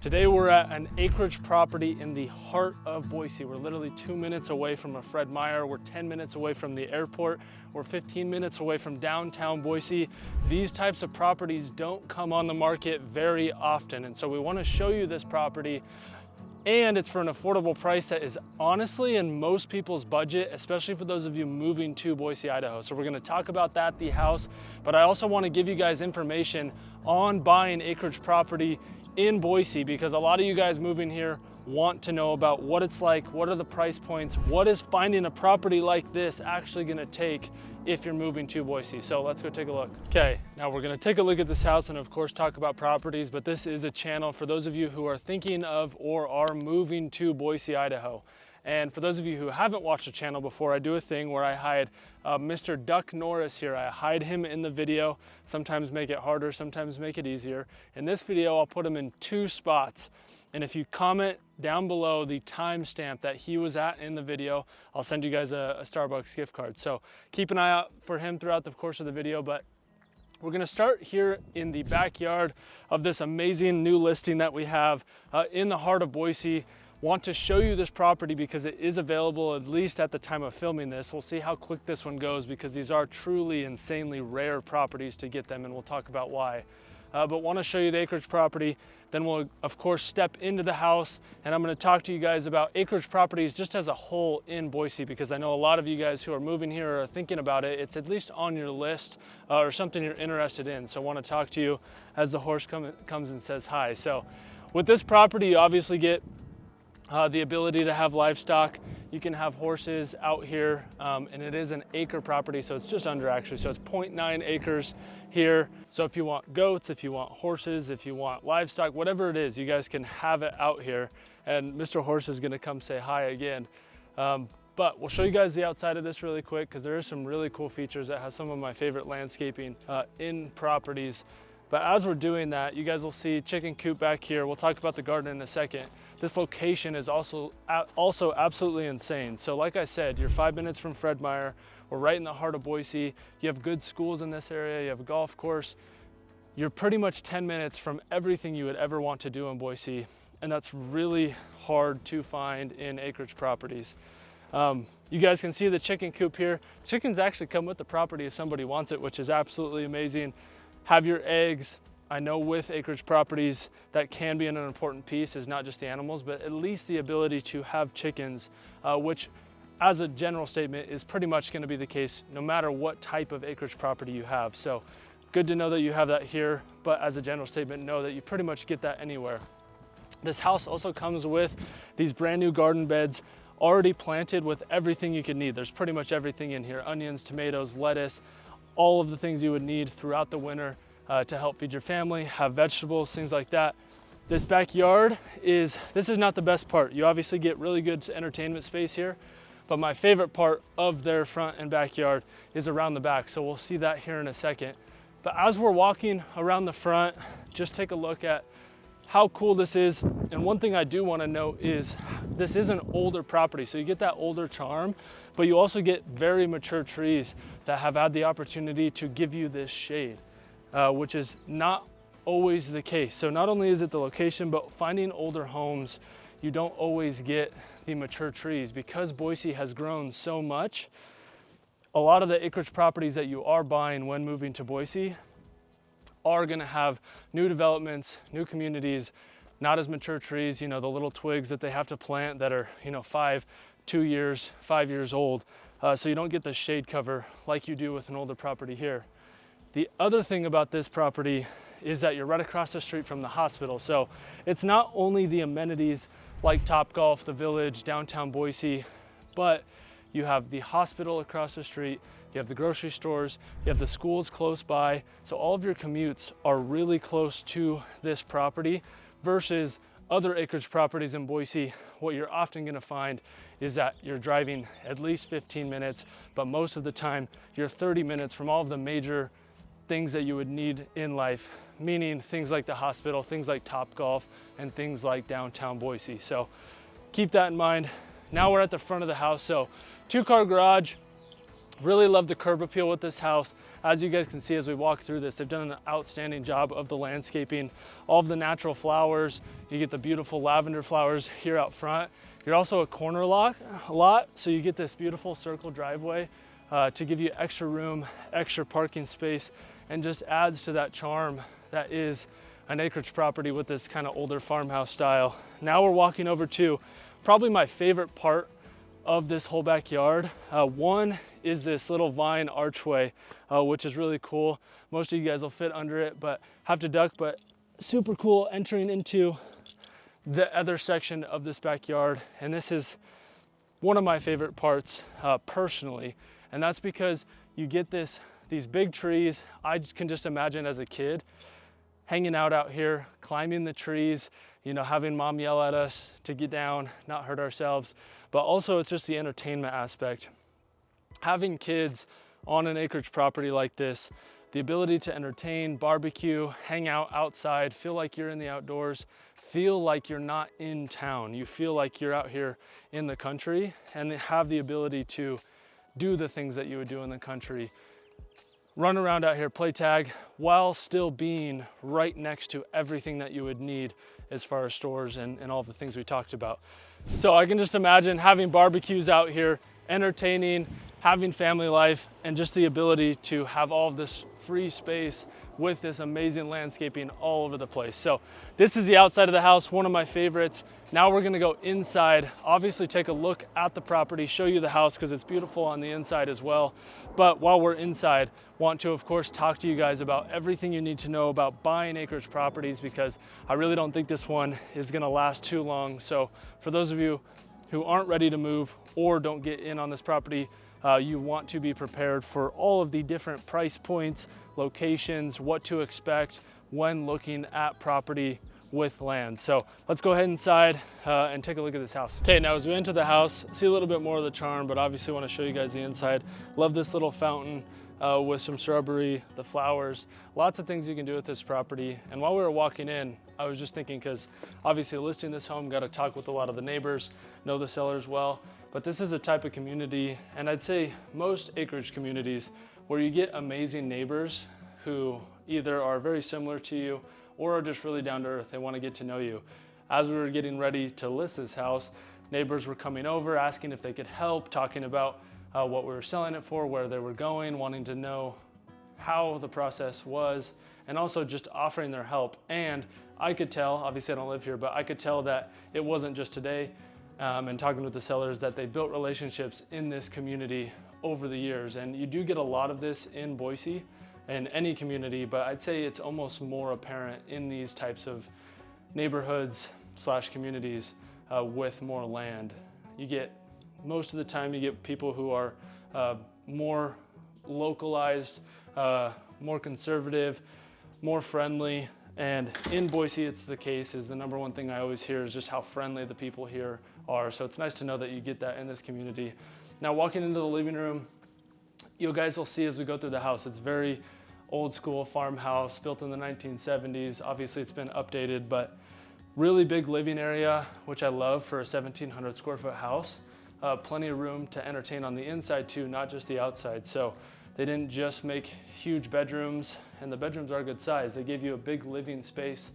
Today we're at an acreage property in the heart of Boise. We're literally 2 minutes away from a Fred Meyer. We're 10 minutes away from the airport. We're 15 minutes away from downtown Boise. These types of properties don't come on the market very often. And so we want to show you this property, and it's for an affordable price that is honestly in most people's budget, especially for those of you moving to Boise, Idaho. So we're going to talk about that, the house, but I also want to give you guys information on buying acreage property in Boise, because a lot of you guys moving here want to know about what it's like, what are the price points, what is finding a property like this actually going to take if you're moving to Boise. So let's go take a look. Okay, now we're going to take a look at this house and of course talk about properties, but this is a channel for those of you who are thinking of or are moving to Boise, Idaho. And for those of you who haven't watched the channel before, I do a thing where I hide Mr. Duck Norris here. I hide him in the video, sometimes make it harder, sometimes make it easier. In this video, I'll put him in 2 spots. And if you comment down below the timestamp that he was at in the video, I'll send you guys a Starbucks gift card. So keep an eye out for him throughout the course of the video. But we're gonna start here in the backyard of this amazing new listing that we have in the heart of Boise. Want to show you this property because it is available, at least at the time of filming this. We'll see how quick this one goes because these are truly insanely rare properties to get them, and we'll talk about why. But want to show you the acreage property. Then we'll of course step into the house, and I'm going to talk to you guys about acreage properties just as a whole in Boise, because I know a lot of you guys who are moving here are thinking about it. It's at least on your list or something you're interested in. So I want to talk to you as the horse comes and says hi. So with this property, you obviously get the ability to have livestock. You can have horses out here, and it is an acre property, so it's just under actually. So it's 0.9 acres here. So if you want goats, if you want horses, if you want livestock, whatever it is, you guys can have it out here. And Mr. Horse is gonna come say hi again. But we'll show you guys the outside of this really quick because there are some really cool features that has some of my favorite landscaping in properties. But as we're doing that, you guys will see chicken coop back here. We'll talk about the garden in a second. This location is also absolutely insane. So like I said, you're 5 minutes from Fred Meyer. We're right in the heart of Boise. You have good schools in this area. You have a golf course. You're pretty much 10 minutes from everything you would ever want to do in Boise. And that's really hard to find in acreage properties. You guys can see the chicken coop here. Chickens actually come with the property if somebody wants it, which is absolutely amazing. Have your eggs. I know with acreage properties, that can be an important piece, is not just the animals, but at least the ability to have chickens, which as a general statement is pretty much gonna be the case no matter what type of acreage property you have. So good to know that you have that here, but as a general statement, know that you pretty much get that anywhere. This house also comes with these brand new garden beds already planted with everything you could need. There's pretty much everything in here: onions, tomatoes, lettuce, all of the things you would need throughout the winter to help feed your family, have vegetables, things like that. This backyard this is not the best part. You obviously get really good entertainment space here, but my favorite part of their front and backyard is around the back. So we'll see that here in a second. But as we're walking around the front, just take a look at how cool this is. And one thing I do want to note is this is an older property. So you get that older charm, but you also get very mature trees that have had the opportunity to give you this shade. Which is not always the case. So not only is it the location, but finding older homes, you don't always get the mature trees. Because Boise has grown so much, a lot of the acreage properties that you are buying when moving to Boise are gonna have new developments, new communities, not as mature trees, you know, the little twigs that they have to plant that are, you know, 5 years old. So you don't get the shade cover like you do with an older property here. The other thing about this property is that you're right across the street from the hospital. So it's not only the amenities like Topgolf, the Village, downtown Boise, but you have the hospital across the street, you have the grocery stores, you have the schools close by. So all of your commutes are really close to this property versus other acreage properties in Boise. What you're often gonna find is that you're driving at least 15 minutes, but most of the time you're 30 minutes from all of the major things that you would need in life, meaning things like the hospital, things like Topgolf, and things like downtown Boise. So keep that in mind. Now we're at the front of the house. So 2-car garage, Really love the curb appeal with this house. As you guys can see as we walk through this, they've done an outstanding job of the landscaping, all of the natural flowers. You get the beautiful lavender flowers here out front. You're also a corner lot, so you get this beautiful circle driveway to give you extra room, extra parking space, and just adds to that charm that is an acreage property with this kind of older farmhouse style. Now we're walking over to probably my favorite part of this whole backyard. One is this little vine archway, which is really cool. Most of you guys will fit under it, but have to duck, but super cool entering into the other section of this backyard. And this is one of my favorite parts personally. And that's because you get these big trees. I can just imagine as a kid hanging out here, climbing the trees, you know, having mom yell at us to get down, not hurt ourselves. But also it's just the entertainment aspect. Having kids on an acreage property like this, the ability to entertain, barbecue, hang out outside, feel like you're in the outdoors, feel like you're not in town. You feel like you're out here in the country and have the ability to do the things that you would do in the country. Run around out here, play tag, while still being right next to everything that you would need as far as stores and all the things we talked about. So I can just imagine having barbecues out here, entertaining, having family life, and just the ability to have all of this free space with this amazing landscaping all over the place. So this is the outside of the house, one of my favorites. Now we're gonna go inside, obviously take a look at the property, show you the house because it's beautiful on the inside as well. But while we're inside, want to of course talk to you guys about everything you need to know about buying acreage properties, because I really don't think this one is gonna last too long. So for those of you who aren't ready to move or don't get in on this property, you want to be prepared for all of the different price points, locations, what to expect when looking at property with land. So let's go ahead inside and take a look at this house. Okay, now as we enter the house, see a little bit more of the charm, but obviously want to show you guys the inside. Love this little fountain with some shrubbery, the flowers, lots of things you can do with this property. And while we were walking in, I was just thinking, because obviously listing this home, got to talk with a lot of the neighbors, know the sellers well, but this is a type of community, and I'd say most acreage communities, where you get amazing neighbors who either are very similar to you or are just really down to earth. They want to get to know you. As we were getting ready to list this house, neighbors were coming over, asking if they could help, talking about what we were selling it for, where they were going, wanting to know how the process was, and also just offering their help. And I could tell, obviously I don't live here, but I could tell that it wasn't just today, and talking with the sellers, that they built relationships in this community over the years. And you do get a lot of this in Boise and any community, but I'd say it's almost more apparent in these types of neighborhoods / communities with more land. You get, most of the time you get people who are more localized, more conservative, more friendly. And in Boise, it's the case, is the number one thing I always hear is just how friendly the people here are. So it's nice to know that you get that in this community. Now walking into the living room, you guys will see as we go through the house, it's very old school farmhouse, built in the 1970s. Obviously it's been updated, but really big living area, which I love for a 1,700 square foot house. Plenty of room to entertain on the inside too, not just the outside. So they didn't just make huge bedrooms, and the bedrooms are good size. They gave you a big living space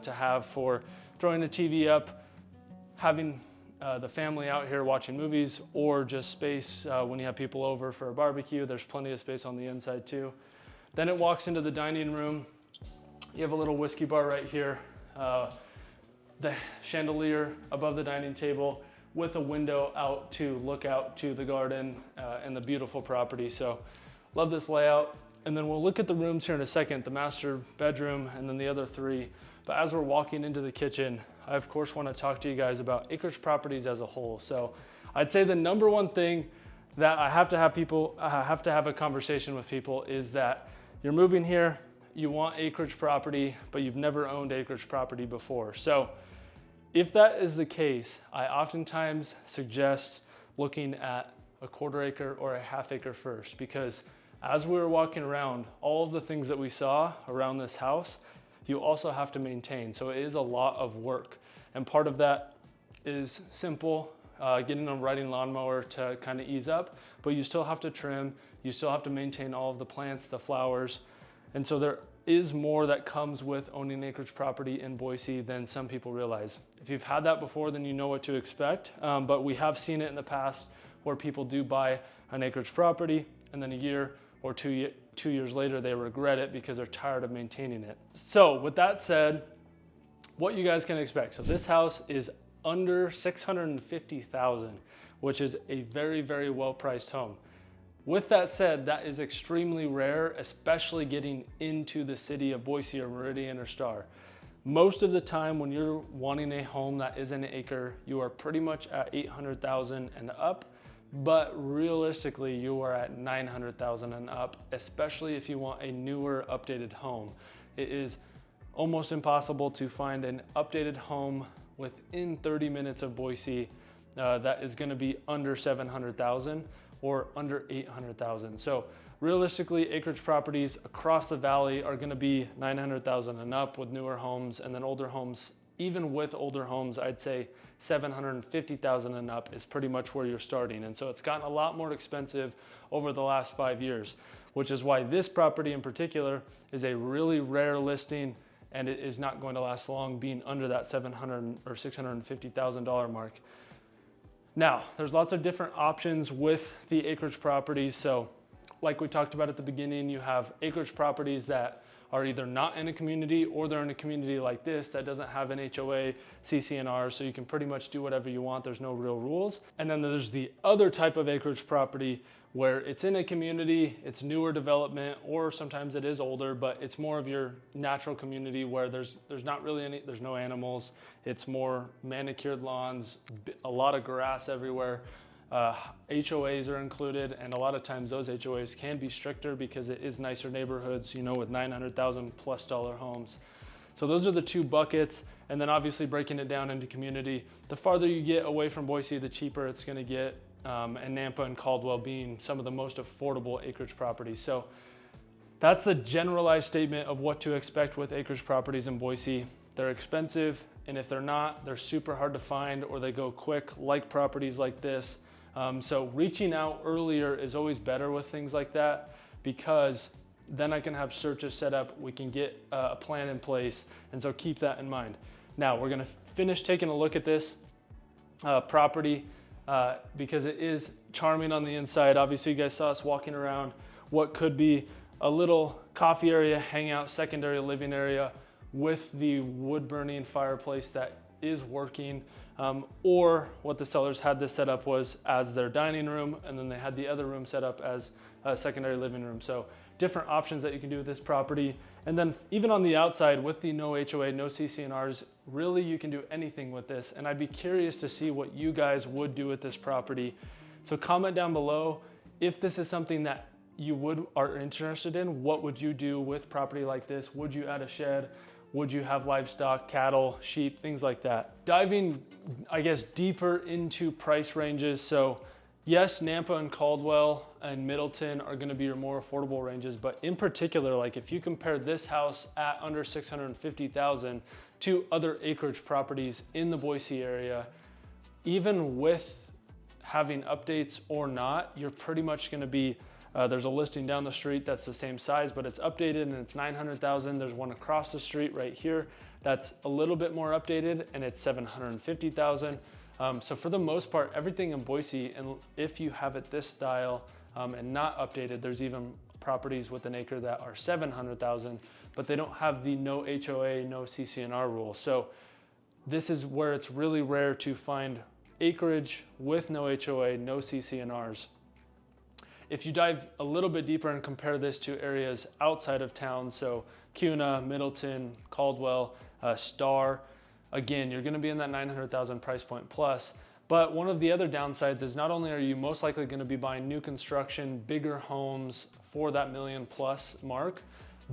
to have for throwing the TV up, having the family out here watching movies, or just space when you have people over for a barbecue. There's plenty of space on the inside too. Then it walks into the dining room. You have a little whiskey bar right here, the chandelier above the dining table with a window out to look out to the garden and the beautiful property. So love this layout. And then we'll look at the rooms here in a second, the master bedroom and then the other three. But as we're walking into the kitchen, I of course want to talk to you guys about acreage properties as a whole. So I'd say the number one thing that I have to have a conversation with people is that you're moving here, you want acreage property, but you've never owned acreage property before. So if that is the case, I oftentimes suggest looking at a 1/4 acre or a 1/2 acre first, because as we were walking around, all of the things that we saw around this house, you also have to maintain. So it is a lot of work. And part of that is simple, getting a riding lawnmower to kind of ease up, but you still have to trim, you still have to maintain all of the plants, the flowers. And so there is more that comes with owning acreage property in Boise than some people realize. If you've had that before, then you know what to expect. But we have seen it in the past where people do buy an acreage property and then a year or 2 years later, they regret it because they're tired of maintaining it. So with that said, what you guys can expect. So this house is under $650,000, which is a very, very well-priced home. With that said, that is extremely rare, especially getting into the city of Boise or Meridian or Star. Most of the time when you're wanting a home that is an acre, you are pretty much at $800,000 and up, but realistically you are at $900,000 and up, especially if you want a newer, updated home. It is almost impossible to find an updated home within 30 minutes of Boise that is going to be under $700,000 or under $800,000. So realistically, acreage properties across the valley are going to be $900,000 and up with newer homes, and then older homes, even with older homes, I'd say $750,000 and up is pretty much where you're starting. And so it's gotten a lot more expensive over the last 5 years, which is why this property in particular is a really rare listing, and it is not going to last long being under that $700,000 or $650,000 mark. Now, there's lots of different options with the acreage properties. So like we talked about at the beginning, you have acreage properties that are either not in a community or they're in a community like this that doesn't have an HOA, CC&R, so you can pretty much do whatever you want. There's no real rules. And then there's the other type of acreage property where it's in a community, it's newer development, or sometimes it is older, but it's more of your natural community where there's not really any, there's no animals. It's more manicured lawns, a lot of grass everywhere. HOAs are included, and a lot of times those HOAs can be stricter because it is nicer neighborhoods, you know, with $900,000 plus homes. So those are the two buckets. And then obviously breaking it down into community, the farther you get away from Boise, the cheaper it's going to get. And Nampa and Caldwell being some of the most affordable acreage properties. So that's the generalized statement of what to expect with acreage properties in Boise. They're expensive, and if they're not, they're super hard to find, or they go quick, like properties like this. So reaching out earlier is always better with things like that, because then I can have searches set up, we can get a plan in place, and so keep that in mind. Now we're gonna finish taking a look at this property because it is charming on the inside. Obviously you guys saw us walking around what could be a little coffee area, hangout, secondary living area with the wood burning fireplace that is working, or what the sellers had this set up was as their dining room, and then they had the other room set up as a secondary living room. So different options that you can do with this property. And then even on the outside with the no HOA, no CC&Rs, really you can do anything with this. And I'd be curious to see what you guys would do with this property. So comment down below if this is something that you are interested in. What would you do with property like this? Would you add a shed? Would you have livestock, cattle, sheep, things like that? Diving, I guess, deeper into price ranges. So yes, Nampa and Caldwell and Middleton are gonna be your more affordable ranges, but in particular, like if you compare this house at under $650,000 to other acreage properties in the Boise area, even with having updates or not, you're pretty much gonna be, there's a listing down the street that's the same size, but it's updated and it's $900,000. There's one across the street right here that's a little bit more updated and it's $750,000. So for the most part, everything in Boise, and if you have it this style and not updated, there's even properties with an acre that are $700,000, but they don't have the no HOA, no CC&R rule. So this is where it's really rare to find acreage with no HOA, no CC&Rs. If you dive a little bit deeper and compare this to areas outside of town, so Kuna, Middleton, Caldwell, Star, again, you're gonna be in that $900,000 price point plus. But one of the other downsides is not only are you most likely gonna be buying new construction, bigger homes for that $1 million plus mark,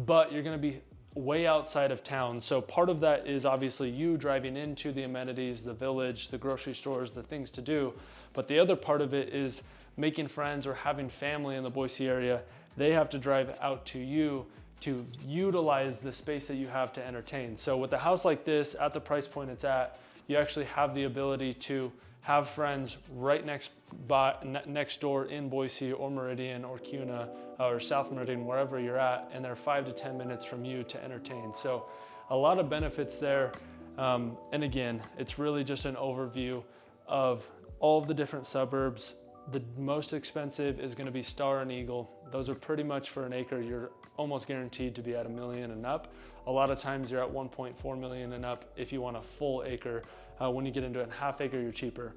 but you're gonna be way outside of town. So part of that is obviously you driving into the amenities, the village, the grocery stores, the things to do. But the other part of it is making friends or having family in the Boise area. They have to drive out to you to utilize the space that you have to entertain. So with a house like this, at the price point it's at, you actually have the ability to have friends right next door in Boise or Meridian or Kuna or South Meridian, wherever you're at, and they're 5 to 10 minutes from you to entertain. So a lot of benefits there. And again, it's really just an overview of all of the different suburbs. The most expensive is going to be Star and Eagle. Those are pretty much for an acre. You're almost guaranteed to be at $1 million and up. A lot of times you're at 1.4 million and up if you want a full acre. When you get into a half acre, you're cheaper.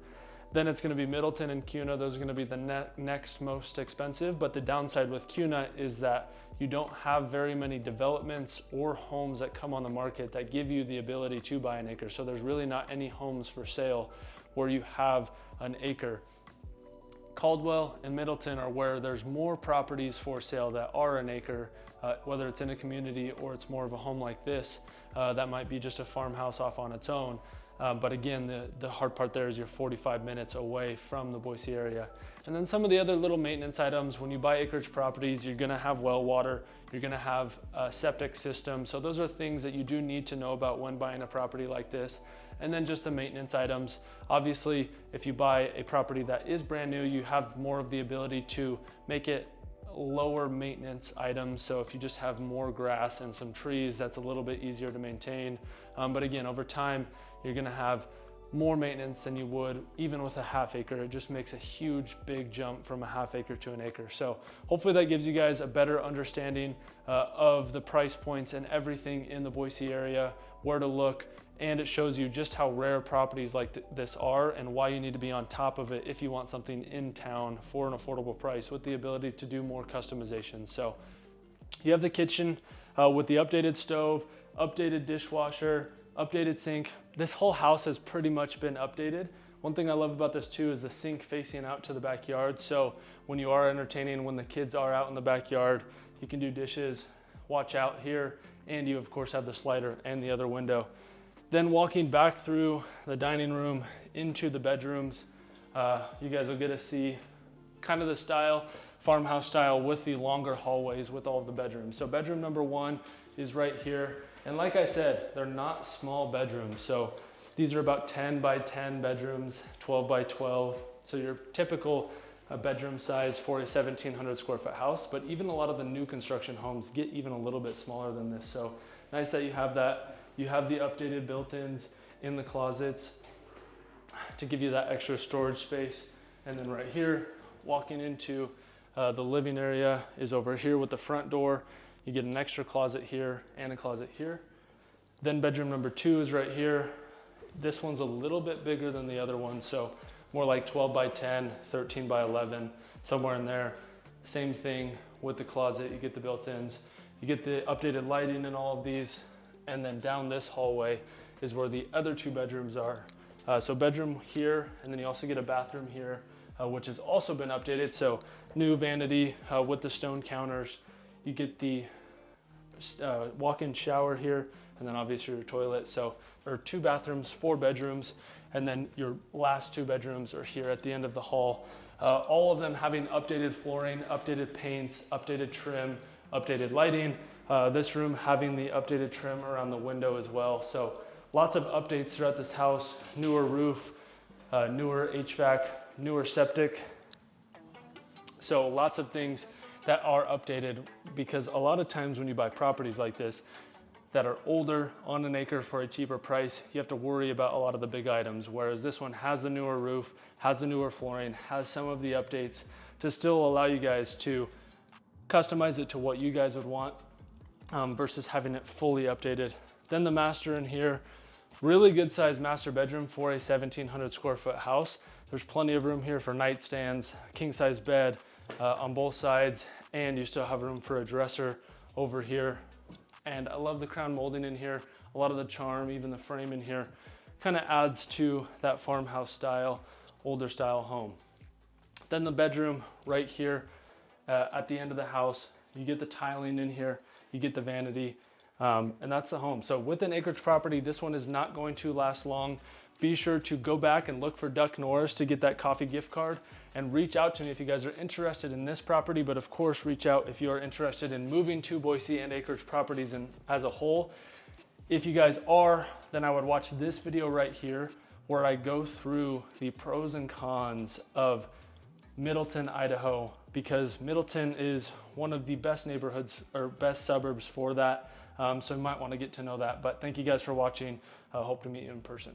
Then it's going to be Middleton and Kuna. Those are going to be the next most expensive. But the downside with Kuna is that you don't have very many developments or homes that come on the market that give you the ability to buy an acre. So there's really not any homes for sale where you have an acre. Caldwell and Middleton are where there's more properties for sale that are an acre, whether it's in a community or it's more of a home like this, that might be just a farmhouse off on its own. But again, the hard part there is you're 45 minutes away from the Boise area. And then some of the other little maintenance items, when you buy acreage properties, you're gonna have well water, you're gonna have a septic system. So those are things that you do need to know about when buying a property like this. And then just the maintenance items. Obviously, if you buy a property that is brand new, you have more of the ability to make it lower maintenance items. So if you just have more grass and some trees, that's a little bit easier to maintain. But again, over time, you're gonna have more maintenance than you would even with a half acre. It just makes a huge, big jump from a half acre to an acre. So hopefully that gives you guys a better understanding of the price points and everything in the Boise area, where to look, and it shows you just how rare properties like this are and why you need to be on top of it if you want something in town for an affordable price with the ability to do more customization. So you have the kitchen with the updated stove, updated dishwasher, updated sink. This whole house has pretty much been updated. One thing I love about this too is the sink facing out to the backyard. So when you are entertaining, when the kids are out in the backyard, you can do dishes, watch out here, and you of course have the slider and the other window. Then walking back through the dining room into the bedrooms, you guys will get to see kind of the style, farmhouse style with the longer hallways with all of the bedrooms. So bedroom number 1 is right here. And like I said, they're not small bedrooms. So these are about 10 by 10 bedrooms, 12 by 12. So your typical bedroom size for a 1,700 square foot house, but even a lot of the new construction homes get even a little bit smaller than this. So nice that you have that. You have the updated built-ins in the closets to give you that extra storage space. And then right here, walking into the living area is over here with the front door. You get an extra closet here and a closet here. Then bedroom number 2 is right here. This one's a little bit bigger than the other one, so more like 12 by 10, 13 by 11, somewhere in there. Same thing with the closet, you get the built-ins. You get the updated lighting in all of these. And then down this hallway is where the other 2 bedrooms are. So bedroom here, and then you also get a bathroom here, which has also been updated. So new vanity with the stone counters. You get the walk-in shower here, and then obviously your toilet. So there are 2 bathrooms, 4 bedrooms, and then your last 2 bedrooms are here at the end of the hall. All of them having updated flooring, updated paints, updated trim, updated lighting. This room having the updated trim around the window as well. So lots of updates throughout this house, newer roof, newer HVAC, newer septic. So lots of things that are updated, because a lot of times when you buy properties like this that are older on an acre for a cheaper price, you have to worry about a lot of the big items. Whereas this one has the newer roof, has the newer flooring, has some of the updates to still allow you guys to customize it to what you guys would want. Versus having it fully updated. Then the master in here, really good sized master bedroom for a 1,700 square foot house. There's plenty of room here for nightstands, king size bed on both sides, and you still have room for a dresser over here. And I love the crown molding in here. A lot of the charm, even the frame in here, kind of adds to that farmhouse style, older style home. Then the bedroom right here at the end of the house, you get the tiling in here. You get the vanity, and that's the home. So with an acreage property, this one is not going to last long. Be sure to go back and look for Duck Norris to get that coffee gift card, and reach out to me if you guys are interested in this property, but of course reach out if you are interested in moving to Boise and acreage properties as a whole. If you guys are, then I would watch this video right here where I go through the pros and cons of Middleton, Idaho, because Middleton is one of the best neighborhoods or best suburbs for that. So you might want to get to know that. But thank you guys for watching. I hope to meet you in person.